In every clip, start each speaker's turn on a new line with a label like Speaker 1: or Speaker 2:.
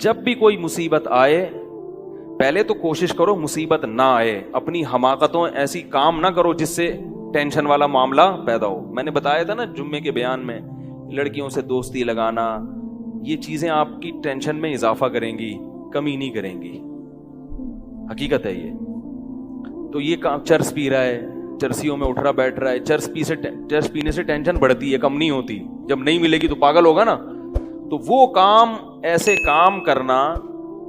Speaker 1: جب بھی کوئی مصیبت آئے پہلے تو کوشش کرو مصیبت نہ آئے. اپنی حماقتوں ایسی کام نہ کرو جس سے ٹینشن والا معاملہ پیدا ہو. میں نے بتایا تھا نا جمعے کے بیان میں, لڑکیوں سے دوستی لگانا, یہ چیزیں آپ کی ٹینشن میں اضافہ کریں گی, کمی نہیں کریں گی. حقیقت ہے یہ. تو یہ کام, چرس پی رہا ہے, چرسیوں میں اٹھ رہا بیٹھ رہا ہے, چرس پینے سے ٹینشن بڑھتی ہے, کم نہیں ہوتی. جب نہیں ملے گی تو پاگل ہوگا نا. تو وہ کام, ایسے کام کرنا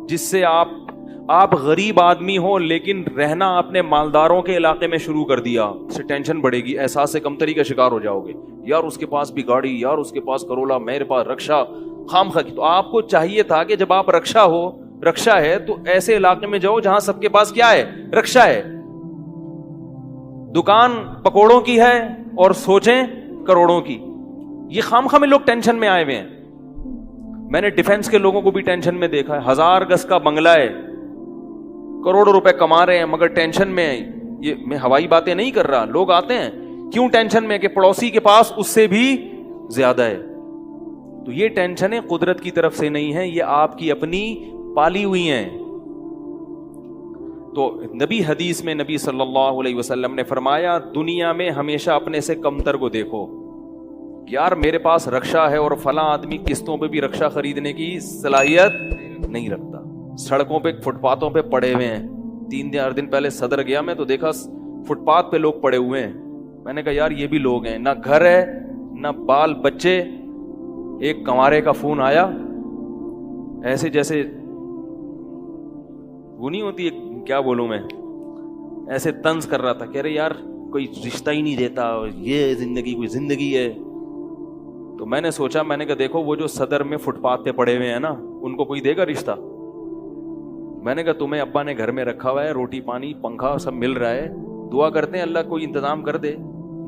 Speaker 1: جس سے آپ غریب آدمی ہو لیکن رہنا اپنے مالداروں کے علاقے میں شروع کر دیا, اس سے ٹینشن بڑھے گی, احساس کمتری کا شکار ہو جاؤ گے. یار اس کے پاس بھی گاڑی, یار اس کے پاس کرولا, میرے پاس رکشا, خام خواہ. تو آپ کو چاہیے تھا کہ جب آپ رکشا ہے تو ایسے علاقے میں جاؤ جہاں سب کے پاس کیا ہے, رکشا ہے. دکان پکوڑوں کی ہے اور سوچیں کروڑوں کی. یہ خام خواہ میں لوگ ٹینشن میں آئے ہوئے ہیں. میں نے ڈیفنس کے لوگوں کو بھی ٹینشن میں دیکھا ہے. 1000 گز کا بنگلہ ہے, کروڑوں روپے کما رہے ہیں مگر ٹینشن میں. یہ میں ہوائی باتیں نہیں کر رہا, لوگ آتے ہیں کیوں ٹینشن میں کہ پڑوسی کے پاس اس سے بھی زیادہ ہے. تو یہ ٹینشنیں قدرت کی طرف سے نہیں ہیں, یہ آپ کی اپنی پالی ہوئی ہیں. تو حدیث میں نبی صلی اللہ علیہ وسلم نے فرمایا دنیا میں ہمیشہ اپنے سے کمتر کو دیکھو. یار میرے پاس رکشا ہے اور فلاں آدمی قسطوں پہ بھی رکشا خریدنے کی صلاحیت نہیں رکھتا, سڑکوں پہ فٹ پاتھوں پہ پڑے ہوئے ہیں. 3-4 دن پہلے صدر گیا میں تو دیکھا فٹ پاتھ پہ لوگ پڑے ہوئے ہیں. میں نے کہا یار یہ بھی لوگ ہیں, نہ گھر ہے نہ بال بچے. ایک کنوارے کا فون آیا, ایسے جیسے وہ نہیں ہوتی, کیا بولوں میں, ایسے طنز کر رہا تھا, کہہ رہے یار کوئی رشتہ ہی نہیں دیتا, یہ زندگی کوئی زندگی ہے. تو میں نے سوچا, میں نے کہا دیکھو وہ جو صدر میں فٹ پاتھ پہ پڑے ہوئے ہیں نا, ان کو کوئی دے گا رشتہ؟ میں نے کہا تمہیں ابا نے گھر میں رکھا ہوا ہے, روٹی پانی پنکھا سب مل رہا ہے, دعا کرتے ہیں اللہ کوئی انتظام کر دے.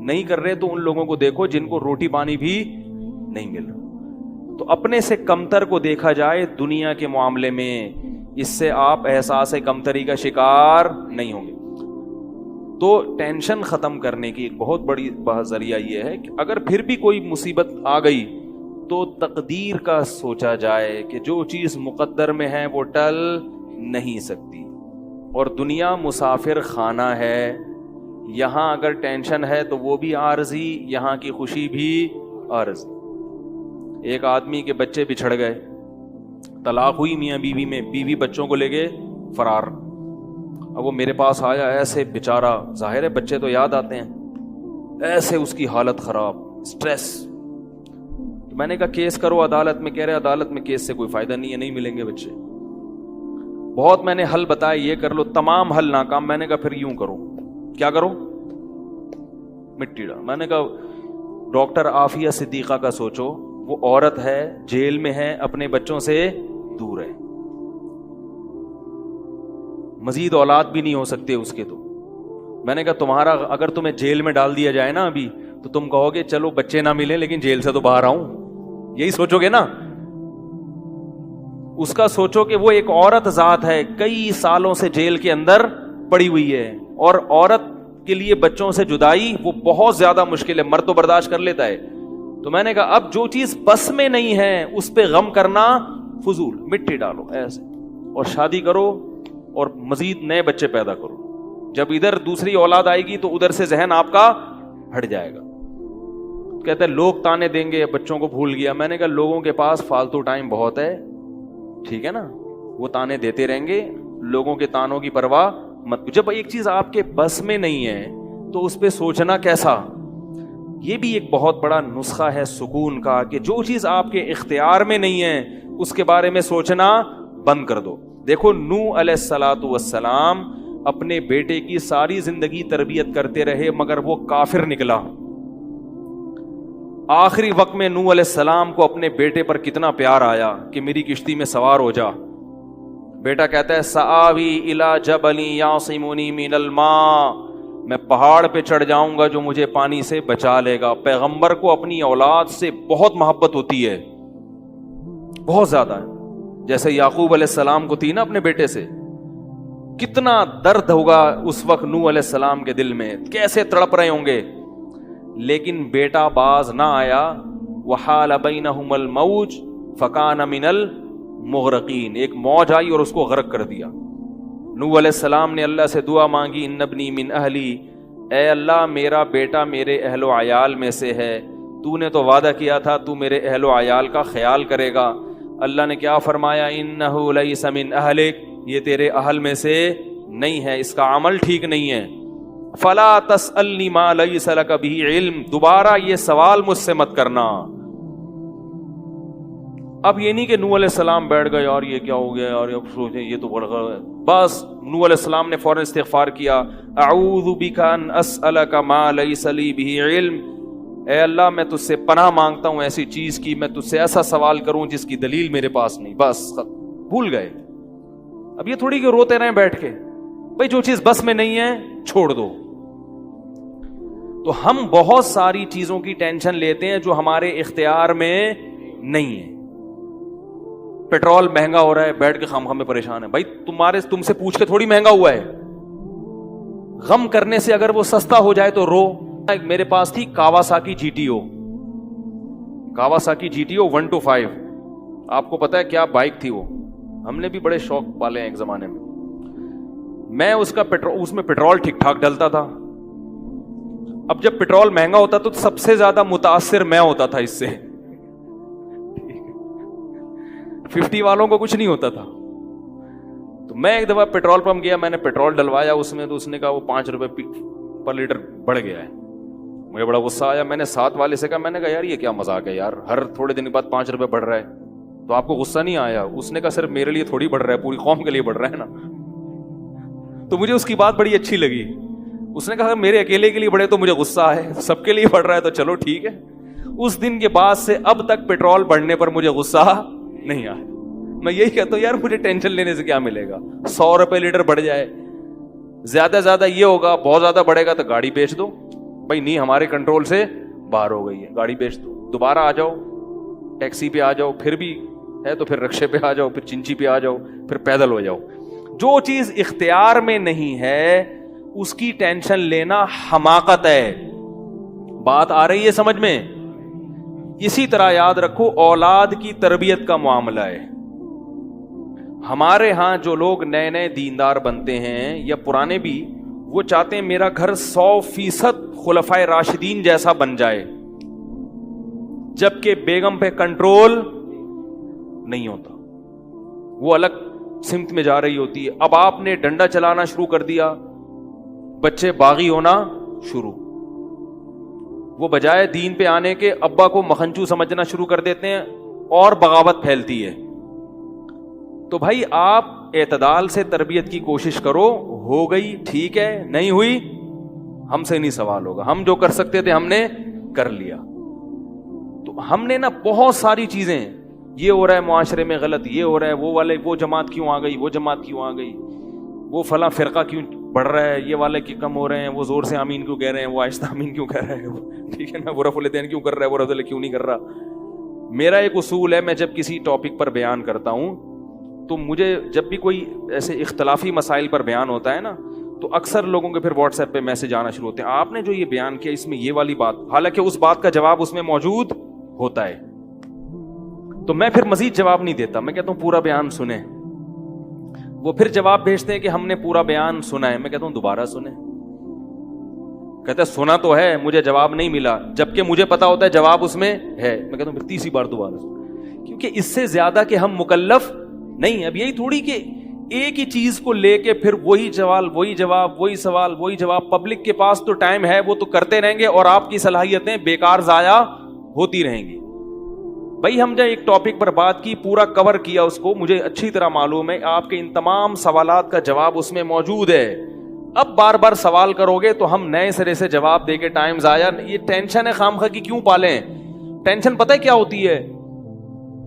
Speaker 1: نہیں کر رہے تو ان لوگوں کو دیکھو جن کو روٹی پانی بھی نہیں مل رہا. تو اپنے سے کمتر کو دیکھا جائے دنیا کے معاملے میں, اس سے آپ احساس کمتری کا شکار نہیں ہوں گے. تو ٹینشن ختم کرنے کی ایک بہت بڑی ذریعہ یہ ہے کہ اگر پھر بھی کوئی مصیبت آ گئی تو تقدیر کا سوچا جائے کہ جو چیز مقدر میں ہے وہ ٹل نہیں سکتی. اور دنیا مسافر خانہ ہے, یہاں اگر ٹینشن ہے تو وہ بھی عارضی, یہاں کی خوشی بھی عارضی. ایک آدمی کے بچے بچھڑ گئے, طلاق ہوئی میاں بیوی میں, بیوی بچوں کو لے گئے فرار. اب وہ میرے پاس آیا, ایسے بیچارہ, ظاہر ہے بچے تو یاد آتے ہیں, ایسے اس کی حالت خراب, سٹریس. تو میں نے کہا کیس کرو عدالت میں. کہہ رہے عدالت میں کیس سے کوئی فائدہ نہیں ہے, نہیں ملیں گے بچے. بہت میں نے حل بتائے, یہ کر لو, تمام حل ناکام. میں نے کہا پھر یوں کرو. کیا کرو؟ مٹی ڈال. میں نے کہا ڈاکٹر عافیہ صدیقہ کا سوچو, وہ عورت ہے, جیل میں ہے, اپنے بچوں سے دور ہے, مزید اولاد بھی نہیں ہو سکتے اس کے. تو میں نے کہا تمہارا اگر تمہیں جیل میں ڈال دیا جائے نا ابھی, تو تم کہو گے چلو بچے نہ ملے لیکن جیل سے تو باہر آؤں, یہی سوچو گے نا. اس کا سوچو کہ وہ ایک عورت ذات ہے, کئی سالوں سے جیل کے اندر پڑی ہوئی ہے, اور عورت کے لیے بچوں سے جدائی وہ بہت زیادہ مشکل ہے, مرد تو برداشت کر لیتا ہے. تو میں نے کہا اب جو چیز بس میں نہیں ہے اس پہ غم کرنا فضول, مٹی ڈالو ایسے اور شادی کرو اور مزید نئے بچے پیدا کرو. جب ادھر دوسری اولاد آئے گی تو ادھر سے ذہن آپ کا ہٹ جائے گا. کہتے ہیں لوگ تانے دیں گے, بچوں کو بھول گیا. میں نے کہا لوگوں کے پاس فالتو ٹائم بہت ہے, ٹھیک ہے نا, وہ تانے دیتے رہیں گے, لوگوں کے تانوں کی پرواہ مت. جب ایک چیز آپ کے بس میں نہیں ہے تو اس پہ سوچنا کیسا. یہ بھی ایک بہت بڑا نسخہ ہے سکون کا کہ جو چیز آپ کے اختیار میں نہیں ہے اس کے بارے میں سوچنا بند کر دو. دیکھو نوح علیہ الصلوۃ والسلام اپنے بیٹے کی ساری زندگی تربیت کرتے رہے مگر وہ کافر نکلا. آخری وقت میں نوح علیہ السلام کو اپنے بیٹے پر کتنا پیار آیا کہ میری کشتی میں سوار ہو جا. بیٹا کہتا ہے سآوی الی جبل یعصمنی من الماء, میں پہاڑ پہ چڑھ جاؤں گا جو مجھے پانی سے بچا لے گا. پیغمبر کو اپنی اولاد سے بہت محبت ہوتی ہے, بہت زیادہ ہے, جیسے یعقوب علیہ السلام کو تھی نا اپنے بیٹے سے. کتنا درد ہوگا اس وقت نوح علیہ السلام کے دل میں, کیسے تڑپ رہے ہوں گے. لیکن بیٹا باز نہ آیا. وحال بینہم الموج فکان من مغرقین، ایک موج آئی اور اس کو غرق کر دیا۔ نوح علیہ السلام نے اللہ سے دعا مانگی، ان ابنی من اہلی، اے اللہ میرا بیٹا میرے اہل و عیال میں سے ہے، تو نے تو وعدہ کیا تھا تو میرے اہل و عیال کا خیال کرے گا۔ اللہ نے کیا فرمایا، انہ لیس من اہلک، یہ تیرے اہل میں سے نہیں ہے، اس کا عمل ٹھیک نہیں ہے۔ فلا تسألنی ما لیس لک بہ علم، دوبارہ یہ سوال مجھ سے مت کرنا۔ اب یہ نہیں کہ نوح علیہ السلام بیٹھ گئے یار یہ کیا ہو گیا یار، اب سوچیں یہ تو بڑھ گیا، بس نوح علیہ السلام نے فوراً استغفار کیا، اعوذ بک ان اسألک ما لیس لی بہ علم، اے اللہ میں تجھ سے پناہ مانگتا ہوں ایسی چیز کی، میں تجھ سے ایسا سوال کروں جس کی دلیل میرے پاس نہیں۔ بس بھول گئے۔ اب یہ تھوڑی کہ روتے رہیں بیٹھ کے، بھئی جو چیز بس میں نہیں ہے چھوڑ دو۔ تو ہم بہت ساری چیزوں کی ٹینشن لیتے ہیں جو ہمارے اختیار میں نہیں ہے۔ پیٹرول مہنگا ہو رہا ہے، بیٹھ کے خام میں پریشان ہے، بھائی تم سے پوچھ کے تھوڑی مہنگا ہوا ہے۔ غم کرنے سے اگر وہ سستا ہو جائے تو رو۔ میرے پاس تھی Kawasaki G T O, Kawasaki G T O 125، آپ کو پتا ہے کیا بائک تھی وہ، ہم نے بھی بڑے شوق پالے ہیں ایک زمانے میں۔ میں اس میں پیٹرول ٹھیک ٹھاک ڈلتا تھا۔ اب جب پیٹرول مہنگا ہوتا تو سب سے زیادہ متاثر میں ہوتا تھا اس سے، 50 والوں کو کچھ نہیں ہوتا تھا۔ تو میں ایک دفعہ پیٹرول پمپ گیا، میں نے پیٹرول ڈلوایا اس میں، تو اس نے کہا وہ 5 روپے پر لیٹر بڑھ گیا ہے۔ مجھے بڑا غصہ آیا، میں نے ساتھ والے سے کہا، میں نے کہا یار یہ کیا مذاق ہے یار، ہر تھوڑے دن کے بعد 5 روپے بڑھ رہا ہے، تو آپ کو غصہ نہیں آیا؟ اس نے کہا صرف میرے لیے تھوڑی بڑھ رہا ہے، پوری قوم کے لیے بڑھ رہا ہے نا۔ تو مجھے اس کی بات بڑی اچھی لگی۔ اس نے کہا میرے اکیلے کے لیے بڑھے تو مجھے غصہ ہے، سب کے لیے بڑھ رہا ہے تو چلو ٹھیک ہے۔ اس دن کے بعد سے اب تک پیٹرول بڑھنے پر مجھے غصہ نہیں آیا۔ میں یہی کہتا ہوں یار مجھے ٹینشن لینے سے کیا ملے گا، 100 روپے لیٹر بڑھ جائے، زیادہ زیادہ یہ ہوگا، بہت زیادہ بڑھے گا تو گاڑی بیچ دو، بھائی نہیں ہمارے کنٹرول سے باہر ہو گئی ہے، گاڑی بیچ دو، دوبارہ آ جاؤ ٹیکسی پہ آ جاؤ، پھر بھی ہے تو پھر رکشے پہ آ جاؤ، پھر چنچی پہ آ جاؤ، پھر پیدل ہو جاؤ۔ جو چیز اختیار میں نہیں ہے اس کی ٹینشن لینا حماقت ہے۔ بات آ رہی ہے سمجھ میں؟ اسی طرح یاد رکھو اولاد کی تربیت کا معاملہ ہے۔ ہمارے ہاں جو لوگ نئے نئے دیندار بنتے ہیں یا پرانے بھی، وہ چاہتے ہیں میرا گھر 100% خلفائے راشدین جیسا بن جائے، جبکہ بیگم پہ کنٹرول نہیں ہوتا، وہ الگ سمت میں جا رہی ہوتی ہے۔ اب آپ نے ڈنڈا چلانا شروع کر دیا، بچے باغی ہونا شروع، وہ بجائے دین پہ آنے کے ابا کو مکھنچو سمجھنا شروع کر دیتے ہیں اور بغاوت پھیلتی ہے۔ تو بھائی آپ اعتدال سے تربیت کی کوشش کرو، ہو گئی ٹھیک ہے، نہیں ہوئی ہم سے نہیں سوال ہوگا، ہم جو کر سکتے تھے ہم نے کر لیا۔ تو ہم نے نا بہت ساری چیزیں، یہ ہو رہا ہے معاشرے میں غلط، یہ ہو رہا ہے، وہ جماعت کیوں آ گئی، وہ جماعت کیوں آ گئی، وہ فلاں فرقہ کیوں بڑھ رہا ہے، یہ والے کی کم ہو رہے ہیں، وہ زور سے آمین کیوں کہہ رہے ہیں، وہ آہستہ آمین کیوں کہہ رہے ہیں، ٹھیک ہے نا، وہ رفع الیدین کیوں کر رہا ہے، وہ رفع کیوں نہیں کر رہا۔ میرا ایک اصول ہے، میں جب کسی ٹاپک پر بیان کرتا ہوں تو مجھے جب بھی کوئی ایسے اختلافی مسائل پر بیان ہوتا ہے نا، تو اکثر لوگوں کے پھر واٹس ایپ پہ میسج آنا شروع ہوتے ہیں، آپ نے جو یہ بیان کیا اس میں یہ والی بات، حالانکہ اس بات کا جواب اس میں موجود ہوتا ہے۔ تو میں پھر مزید جواب نہیں دیتا، میں کہتا ہوں پورا بیان سنیں۔ وہ پھر جواب بھیجتے ہیں کہ ہم نے پورا بیان سنا ہے، میں کہتا ہوں دوبارہ سنیں۔ کہتا ہے سنا تو ہے، مجھے جواب نہیں ملا، جبکہ مجھے پتا ہوتا ہے جواب اس میں ہے۔ میں کہتا ہوں پھر تیسری بار دوبارہ سنیں، کیونکہ اس سے زیادہ کہ ہم مکلف نہیں۔ اب یہی تھوڑی کہ ایک ہی چیز کو لے کے پھر وہی سوال وہی جواب وہی سوال وہی جواب، پبلک کے پاس تو ٹائم ہے، وہ تو کرتے رہیں گے اور آپ کی صلاحیتیں بیکار ضائع ہوتی رہیں گی۔ بھائی ہم جب ایک ٹاپک پر بات کی، پورا کور کیا اس کو، مجھے اچھی طرح معلوم ہے آپ کے ان تمام سوالات کا جواب اس میں موجود ہے۔ اب بار بار سوال کرو گے تو ہم نئے سرے سے جواب دے کے ٹائم ضائع، یہ ٹینشن ہے خامخواہ کی کیوں پالیں؟ ٹینشن پتہ ہے کیا ہوتی ہے؟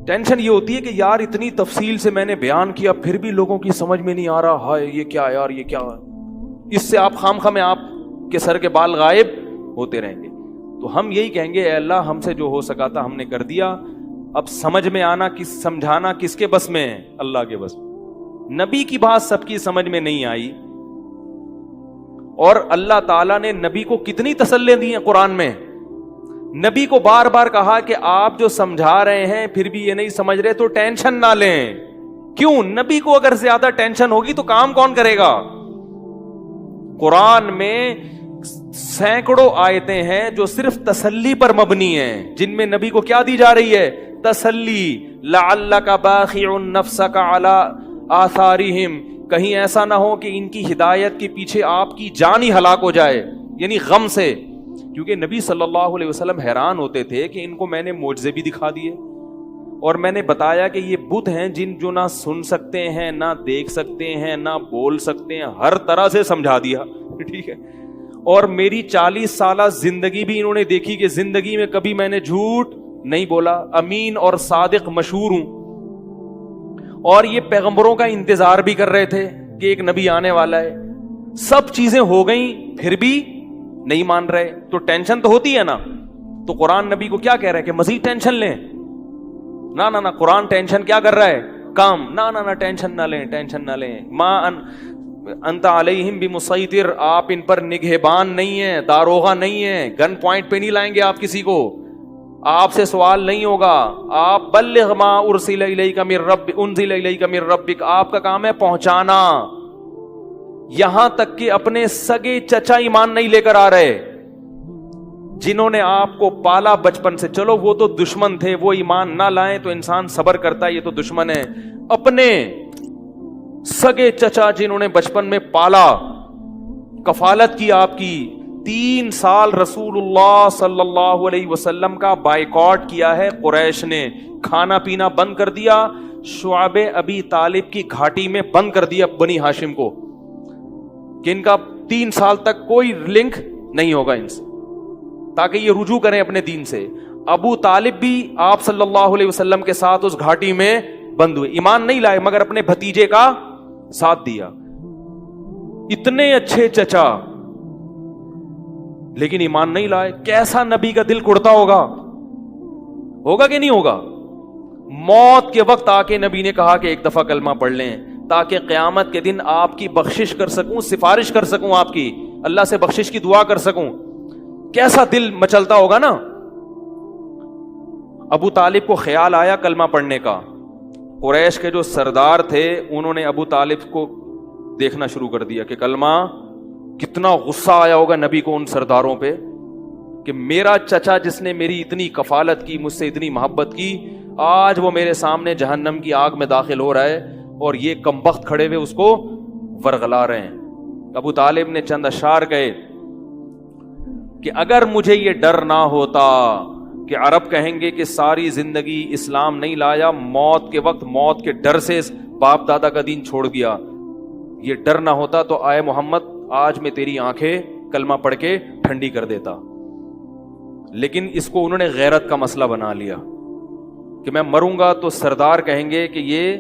Speaker 1: ٹینشن یہ ہوتی ہے کہ یار اتنی تفصیل سے میں نے بیان کیا پھر بھی لوگوں کی سمجھ میں نہیں آ رہا، ہائے یہ کیا یار، یہ کیا۔ اس سے آپ خامخواہ میں آپ کے سر کے بال غائب ہوتے رہیں گے۔ تو ہم یہی کہیں گے اے اللہ ہم سے جو ہو سکا تھا ہم نے کر دیا، اب سمجھ میں آنا سمجھانا کس کے بس میں ہے؟ اللہ کے بس۔ نبی کی بات سب کی سمجھ میں نہیں آئی، اور اللہ تعالیٰ نے نبی کو کتنی تسلیاں دی ہیں قرآن میں۔ نبی کو بار بار کہا کہ آپ جو سمجھا رہے ہیں پھر بھی یہ نہیں سمجھ رہے تو ٹینشن نہ لیں، کیوں؟ نبی کو اگر زیادہ ٹینشن ہوگی تو کام کون کرے گا؟ قرآن میں سینکڑوں آیتیں ہیں جو صرف تسلی پر مبنی ہیں، جن میں نبی کو کیا دی جا رہی ہے؟ تسلی. لعلک باخع نفسک علی آثارہم، کہیں ایسا نہ ہو کہ ان کی ہدایت کے پیچھے آپ کی جان ہی ہلاک ہو جائے، یعنی غم سے. کیونکہ نبی صلی اللہ علیہ وسلم حیران ہوتے تھے کہ ان کو میں نے معجزے بھی دکھا دیے، اور میں نے بتایا کہ یہ بت ہیں جو نہ سن سکتے ہیں، نہ دیکھ سکتے ہیں، نہ بول سکتے ہیں، ہر طرح سے سمجھا دیا. ٹھیک ہے، اور میری 40 سالہ زندگی بھی انہوں نے دیکھی کہ زندگی میں کبھی میں نے جھوٹ نہیں بولا، امین اور صادق مشہور ہوں. اور یہ پیغمبروں کا انتظار بھی کر رہے تھے کہ ایک نبی آنے والا ہے. سب چیزیں ہو گئیں پھر بھی نہیں مان رہے، تو ٹینشن تو ہوتی ہے نا. تو قرآن نبی کو کیا کہہ رہا ہے کہ مزید ٹینشن لیں؟ نہ قرآن ٹینشن کیا کر رہا ہے؟ کام. نہ ٹینشن نہ لیں، ٹینشن نہ لیں. ما انت علیہم بمسیطر، آپ ان پر نگہبان نہیں ہیں، داروغہ نہیں ہیں، گن پوائنٹ پہ نہیں لائیں گے آپ کسی کو، آپ سے سوال نہیں ہوگا. آپ بلغ ما ارسل الیک من ربک، آپ کا کام ہے پہنچانا. یہاں تک کہ اپنے سگے چچا ایمان نہیں لے کر آ رہے، جنہوں نے آپ کو پالا بچپن سے. چلو وہ تو دشمن تھے، وہ ایمان نہ لائیں تو انسان صبر کرتا ہے، یہ تو دشمن ہے. اپنے سگے چچا جنہوں نے بچپن میں پالا، کفالت کی آپ کی، 3 سال رسول اللہ صلی اللہ علیہ وسلم کا بائیکاٹ کیا ہے قریش نے، کھانا پینا بند کر دیا، شعب ابی طالب کی گھاٹی میں بند کر دیا بنی ہاشم کو، کہ ان کا 3 سال تک کوئی لنک نہیں ہوگا ان سے، تاکہ یہ رجوع کریں اپنے دین سے. ابو طالب بھی آپ صلی اللہ علیہ وسلم کے ساتھ اس گھاٹی میں بند ہوئے، ایمان نہیں لائے مگر اپنے بھتیجے کا ساتھ دیا. اتنے اچھے چچا لیکن ایمان نہیں لائے. کیسا نبی کا دل کڑتا ہوگا کہ نہیں ہوگا؟ موت کے وقت آ کے نبی نے کہا کہ ایک دفعہ کلمہ پڑھ لیں تاکہ قیامت کے دن آپ کی بخشش کر سکوں، سفارش کر سکوں، آپ کی اللہ سے بخشش کی دعا کر سکوں. کیسا دل مچلتا ہوگا نا. ابو طالب کو خیال آیا کلمہ پڑھنے کا. قریش کے جو سردار تھے انہوں نے ابو طالب کو دیکھنا شروع کر دیا کہ کلمہ، کتنا غصہ آیا ہوگا نبی کو ان سرداروں پہ کہ میرا چچا جس نے میری اتنی کفالت کی، مجھ سے اتنی محبت کی، آج وہ میرے سامنے جہنم کی آگ میں داخل ہو رہا ہے اور یہ کمبخت کھڑے ہوئے اس کو ورغلا رہے ہیں. ابو طالب نے چند اشعار کہے کہ اگر مجھے یہ ڈر نہ ہوتا کہ عرب کہیں گے کہ ساری زندگی اسلام نہیں لایا، موت کے وقت موت کے ڈر سے باپ دادا کا دین چھوڑ دیا، یہ ڈر نہ ہوتا تو آئے محمد آج میں تیری آنکھیں کلمہ پڑھ کے ٹھنڈی کر دیتا. لیکن اس کو انہوں نے غیرت کا مسئلہ بنا لیا کہ میں مروں گا تو سردار کہیں گے کہ یہ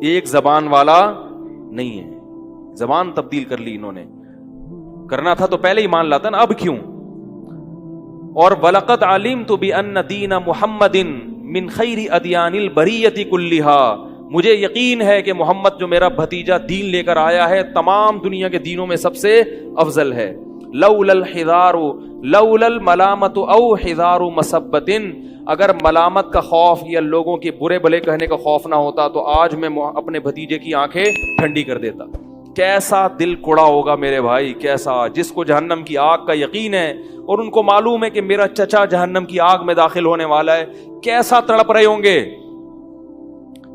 Speaker 1: ایک زبان والا نہیں ہے. زبان تبدیل کر لی انہوں نے، کرنا تھا تو پہلے ایمان لاتا نا، اب کیوں؟ اور وَلَقَدْ عَلِمْتُ بِأَنَّ دِينَ مُحَمَّدٍ مِّن خَيْرِ أَدْيَانِ الْبَرِيَّةِ كُلِّهَا، مجھے یقین ہے کہ محمد جو میرا بھتیجا دین لے کر آیا ہے تمام دنیا کے دینوں میں سب سے افضل ہے. لولا الحذار لولا الملامت او حذار مسبت، اگر ملامت کا خوف یا لوگوں کے برے بھلے کہنے کا خوف نہ ہوتا تو آج میں اپنے بھتیجے کی آنکھیں ٹھنڈی کر دیتا. کیسا دل کڑا ہوگا میرے بھائی، کیسا، جس کو جہنم کی آگ کا یقین ہے اور ان کو معلوم ہے کہ میرا چچا جہنم کی آگ میں داخل ہونے والا ہے، کیسا تڑپ رہے ہوں گے.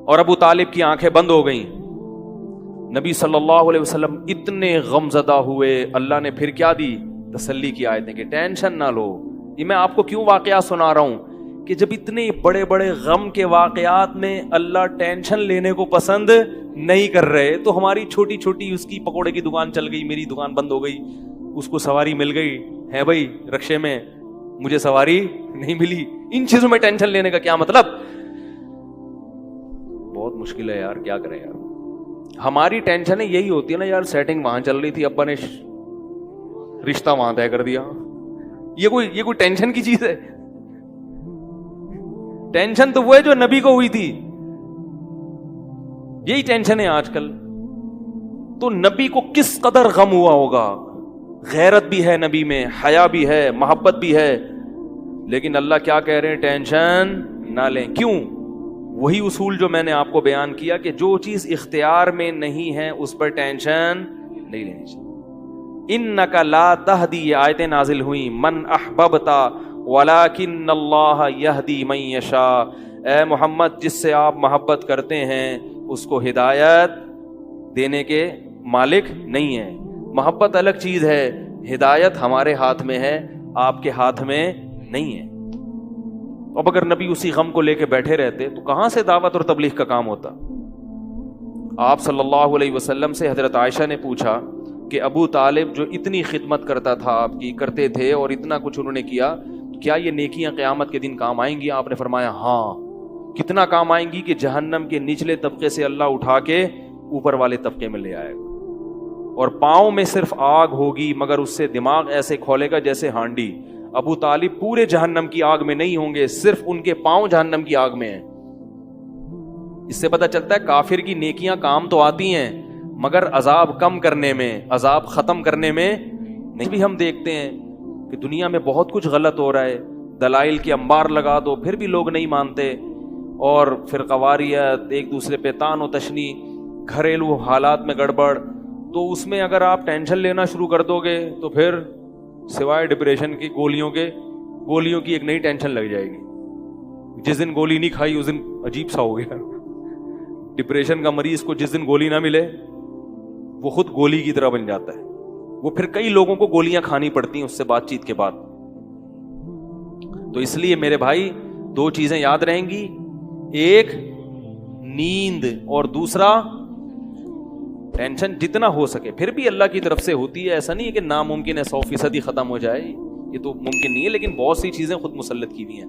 Speaker 1: اور ابو طالب کی آنکھیں بند ہو گئیں. نبی صلی اللہ علیہ وسلم اتنے غم زدہ ہوئے. اللہ نے پھر کیا دی؟ تسلی کی آیتیں کہ ٹینشن نہ لو. یہ میں آپ کو کیوں واقعات سنا رہا ہوں کہ جب اتنے بڑے بڑے غم کے واقعات میں اللہ ٹینشن لینے کو پسند نہیں کر رہے تو ہماری چھوٹی چھوٹی، اس کی پکوڑے کی دکان چل گئی، میری دکان بند ہو گئی، اس کو سواری مل گئی ہے بھائی رکشے میں، مجھے سواری نہیں ملی، ان چیزوں میں ٹینشن لینے کا کیا مطلب؟ بہت مشکل ہے یار، کیا کریں یار. ہماری ٹینشن یہی ہوتی ہے نا یار، سیٹنگ وہاں چل رہی تھی، ابا نے رشتہ وہاں طے کر دیا. یہ کوئی ٹینشن کی چیز ہے؟ ٹینشن تو وہ ہے جو نبی کو ہوئی تھی، یہی ٹینشن ہے آج کل. تو نبی کو کس قدر غم ہوا ہوگا. غیرت بھی ہے نبی میں، حیا بھی ہے، محبت بھی ہے، لیکن اللہ کیا کہہ رہے ہیں؟ ٹینشن نہ لیں. کیوں؟ وہی اصول جو میں نے آپ کو بیان کیا کہ جو چیز اختیار میں نہیں ہے اس پر ٹینشن نہیں لینی چاہیے. انک لا تہدی، یہ آیتیں نازل ہوئیں، من احببت ولکن اللہ یہدی من یشاء. اے محمد، جس سے آپ محبت کرتے ہیں اس کو ہدایت دینے کے مالک نہیں ہیں. محبت الگ چیز ہے، ہدایت ہمارے ہاتھ میں ہے، آپ کے ہاتھ میں نہیں ہے. اب اگر نبی اسی غم کو لے کے بیٹھے رہتے تو کہاں سے دعوت اور تبلیغ کا کام ہوتا؟ آپ صلی اللہ علیہ وسلم سے حضرت عائشہ نے پوچھا کہ ابو طالب جو اتنی خدمت کرتا تھا آپ کی، کرتے تھے اور اتنا کچھ انہوں نے کیا، کیا یہ نیکیاں قیامت کے دن کام آئیں گی؟ آپ نے فرمایا ہاں. کتنا کام آئیں گی کہ جہنم کے نچلے طبقے سے اللہ اٹھا کے اوپر والے طبقے میں لے آئے گا، اور پاؤں میں صرف آگ ہوگی مگر اس سے دماغ ایسے کھولے گا جیسے ہانڈی. ابو طالب پورے جہنم کی آگ میں نہیں ہوں گے، صرف ان کے پاؤں جہنم کی آگ میں ہیں. اس سے پتہ چلتا ہے کافر کی نیکیاں کام تو آتی ہیں مگر عذاب کم کرنے میں، عذاب ختم کرنے میں نہیں. بھی ہم دیکھتے ہیں کہ دنیا میں بہت کچھ غلط ہو رہا ہے، دلائل کے انبار لگا دو پھر بھی لوگ نہیں مانتے، اور فرقہ واریت، ایک دوسرے پہ طعن و تشنی، گھریلو حالات میں گڑبڑ. تو اس میں اگر آپ ٹینشن لینا شروع کر دو گے تو پھر سوائے ڈپریشن کی گولیوں کی ایک نئی ٹینشن لگ جائے گی. جس دن گولی نہیں کھائی اس دن عجیب سا ہو گیا. ڈپریشن کا مریض کو جس دن گولی نہ ملے وہ خود گولی کی طرح بن جاتا ہے. وہ پھر کئی لوگوں کو گولیاں کھانی پڑتی ہیں اس سے بات چیت کے بعد. تو اس لیے میرے بھائی دو چیزیں یاد رہیں گی، ایک نیند اور دوسرا ٹینشن جتنا ہو سکے. پھر بھی اللہ کی طرف سے ہوتی ہے، ایسا نہیں ہے کہ ناممکن ہے 100% ہی ختم ہو جائے، یہ تو ممکن نہیں ہے، لیکن بہت سی چیزیں خود مسلط کی ہوئی ہیں.